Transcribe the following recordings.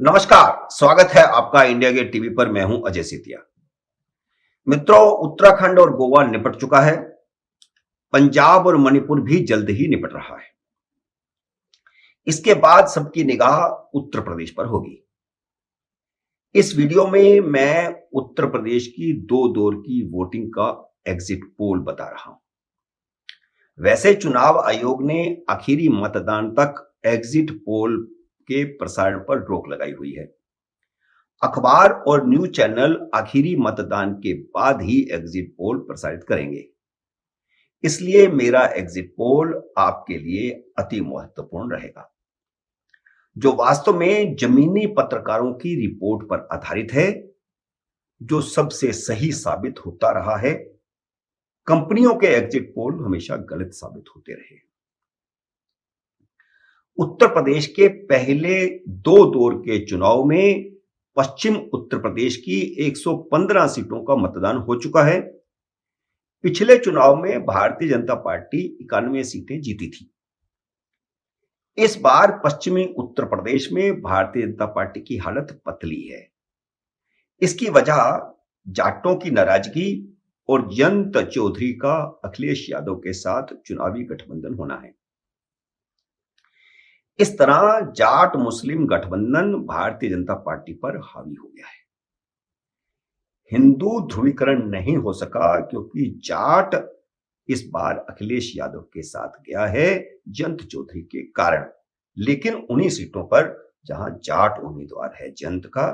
नमस्कार, स्वागत है आपका इंडिया गेट टीवी पर। मैं हूं अजय सेतिया। मित्रों, उत्तराखंड और गोवा निपट चुका है। पंजाब और मणिपुर भी जल्द ही निपट रहा है। इसके बाद सबकी निगाह उत्तर प्रदेश पर होगी। इस वीडियो में मैं उत्तर प्रदेश की दो दौर की वोटिंग का एग्जिट पोल बता रहा हूं। वैसे चुनाव आयोग ने आखिरी मतदान तक एग्जिट पोल के प्रसारण पर रोक लगाई हुई है। अखबार और न्यूज चैनल आखिरी मतदान के बाद ही एग्जिट पोल प्रसारित करेंगे। इसलिए मेरा एग्जिट पोल आपके लिए अति महत्वपूर्ण रहेगा, जो वास्तव में जमीनी पत्रकारों की रिपोर्ट पर आधारित है, जो सबसे सही साबित होता रहा है। कंपनियों के एग्जिट पोल हमेशा गलत साबित होते रहे। उत्तर प्रदेश के पहले दो दौर के चुनाव में पश्चिम उत्तर प्रदेश की 115 सीटों का मतदान हो चुका है। पिछले चुनाव में भारतीय जनता पार्टी 91 सीटें जीती थी। इस बार पश्चिमी उत्तर प्रदेश में भारतीय जनता पार्टी की हालत पतली है। इसकी वजह जाटों की नाराजगी और जयंत चौधरी का अखिलेश यादव के साथ चुनावी गठबंधन होना है। इस तरह जाट मुस्लिम गठबंधन भारतीय जनता पार्टी पर हावी हो गया है। हिंदू ध्रुवीकरण नहीं हो सका क्योंकि जाट इस बार अखिलेश यादव के साथ गया है जयंत चौधरी के कारण। लेकिन उन्हीं सीटों पर जहां जाट उम्मीदवार है जयंत का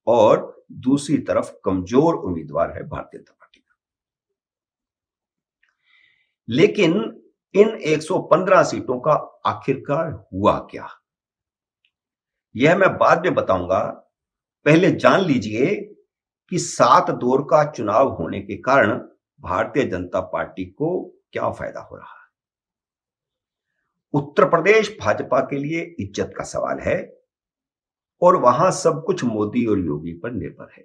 और दूसरी तरफ कमजोर उम्मीदवार है भारतीय जनता पार्टी का। लेकिन इन 115 सीटों का आखिरकार हुआ क्या, यह मैं बाद में बताऊंगा। पहले जान लीजिए कि 7 दौर का चुनाव होने के कारण भारतीय जनता पार्टी को क्या फायदा हो रहा है। उत्तर प्रदेश भाजपा के लिए इज्जत का सवाल है और वहां सब कुछ मोदी और योगी पर निर्भर है।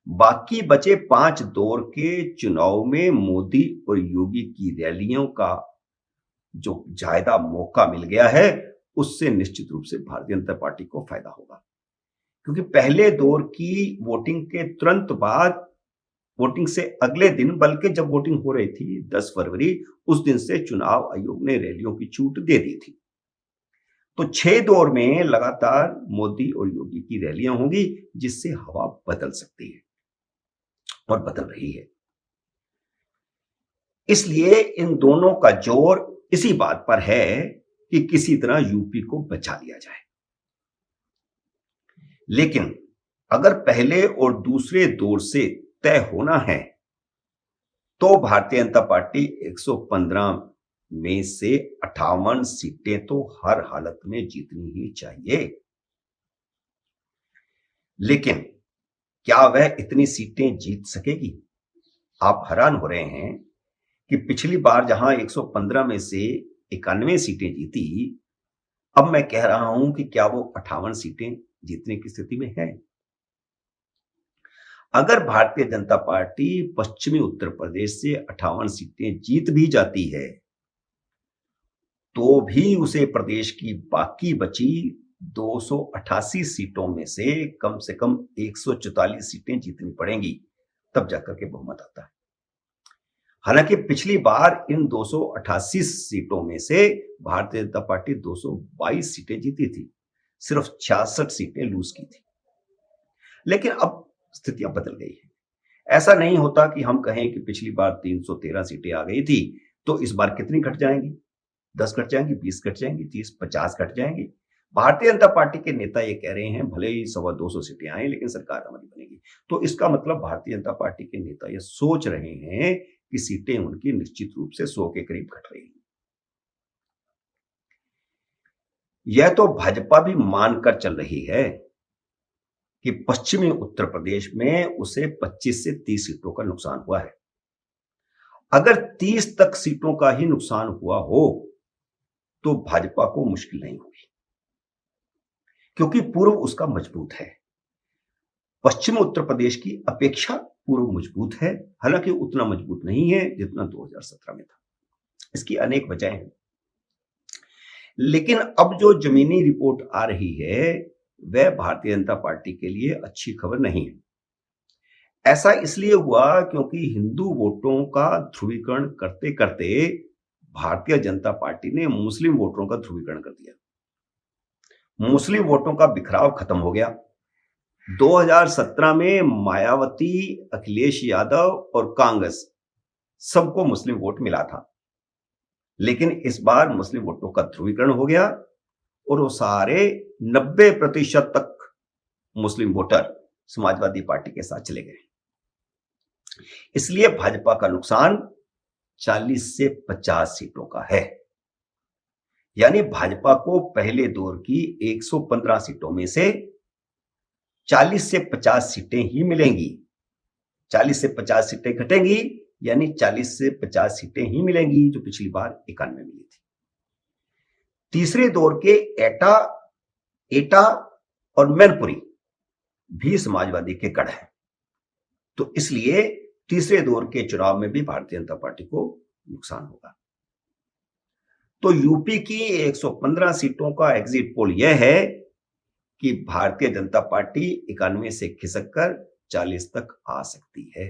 बाकी बचे 5 दौर के चुनाव में मोदी और योगी की रैलियों का जो ज्यादा मौका मिल गया है, उससे निश्चित रूप से भारतीय जनता पार्टी को फायदा होगा। क्योंकि पहले दौर की वोटिंग के तुरंत बाद, वोटिंग से अगले दिन, बल्कि जब वोटिंग हो रही थी 10 फरवरी, उस दिन से चुनाव आयोग ने रैलियों की छूट दे दी थी। तो 6 दौर में लगातार मोदी और योगी की रैलियां होंगी, जिससे हवा बदल सकती है और बदल रही है। इसलिए इन दोनों का जोर इसी बात पर है कि किसी तरह यूपी को बचा लिया जाए। लेकिन अगर पहले और दूसरे दौर से तय होना है तो भारतीय जनता पार्टी 115 में से 58 सीटें तो हर हालत में जीतनी ही चाहिए। लेकिन क्या वह इतनी सीटें जीत सकेगी? आप हैरान हो रहे हैं कि पिछली बार जहां 115 में से 91 सीटें जीती, अब मैं कह रहा हूं कि क्या वो 58 सीटें जीतने की स्थिति में है। अगर भारतीय जनता पार्टी पश्चिमी उत्तर प्रदेश से 58 सीटें जीत भी जाती है, तो भी उसे प्रदेश की बाकी बची 288 सीटों में से कम 144 सीटें जीतनी पड़ेंगी, तब जाकर के बहुमत आता है। हालांकि पिछली बार इन 288 सीटों में से भारतीय जनता पार्टी 222 सीटें जीती थी, सिर्फ 66 सीटें लूज की थी। लेकिन अब स्थितियां बदल गई है। ऐसा नहीं होता कि हम कहें कि पिछली बार 313 सीटें आ गई थी, तो इस बार कितनी घट जाएंगी? 10 घट जाएंगी, 20 घट जाएंगी, 30, 50 घट जाएंगी। भारतीय जनता पार्टी के नेता ये कह रहे हैं भले ही 125 सीटें आए लेकिन सरकार हमारी बनेगी। तो इसका मतलब भारतीय जनता पार्टी के नेता ये सोच रहे हैं कि सीटें उनकी निश्चित रूप से 100 के करीब घट रही हैं। यह तो भाजपा भी मानकर चल रही है कि पश्चिमी उत्तर प्रदेश में उसे 25 से 30 सीटों का नुकसान हुआ है। अगर 30 तक सीटों का ही नुकसान हुआ हो तो भाजपा को मुश्किल नहीं होगी, क्योंकि पूर्व उसका मजबूत है। पश्चिम उत्तर प्रदेश की अपेक्षा पूर्व मजबूत है, हालांकि उतना मजबूत नहीं है जितना 2017 में था। इसकी अनेक वजहें हैं। लेकिन अब जो जमीनी रिपोर्ट आ रही है वह भारतीय जनता पार्टी के लिए अच्छी खबर नहीं है। ऐसा इसलिए हुआ क्योंकि हिंदू वोटों का ध्रुवीकरण करते करते भारतीय जनता पार्टी ने मुस्लिम वोटरों का ध्रुवीकरण कर दिया। मुस्लिम वोटों का बिखराव खत्म हो गया। 2017 में मायावती, अखिलेश यादव और कांग्रेस सबको मुस्लिम वोट मिला था, लेकिन इस बार मुस्लिम वोटों का ध्रुवीकरण हो गया और वो सारे 90% तक मुस्लिम वोटर समाजवादी पार्टी के साथ चले गए। इसलिए भाजपा का नुकसान 40 से 50 सीटों का है। यानी भाजपा को पहले दौर की 115 सीटों में से 40 से 50 सीटें ही मिलेंगी। 40 से 50 सीटें घटेंगी, यानी 40 से 50 सीटें ही मिलेंगी जो पिछली बार 91 मिली थी। तीसरे दौर के एटा और मैनपुरी भी समाजवादी के गढ़ हैं, तो इसलिए तीसरे दौर के चुनाव में भी भारतीय जनता पार्टी को नुकसान होगा। तो यूपी की 115 सीटों का एग्जिट पोल यह है कि भारतीय जनता पार्टी 91 से खिसक कर 40 तक आ सकती है।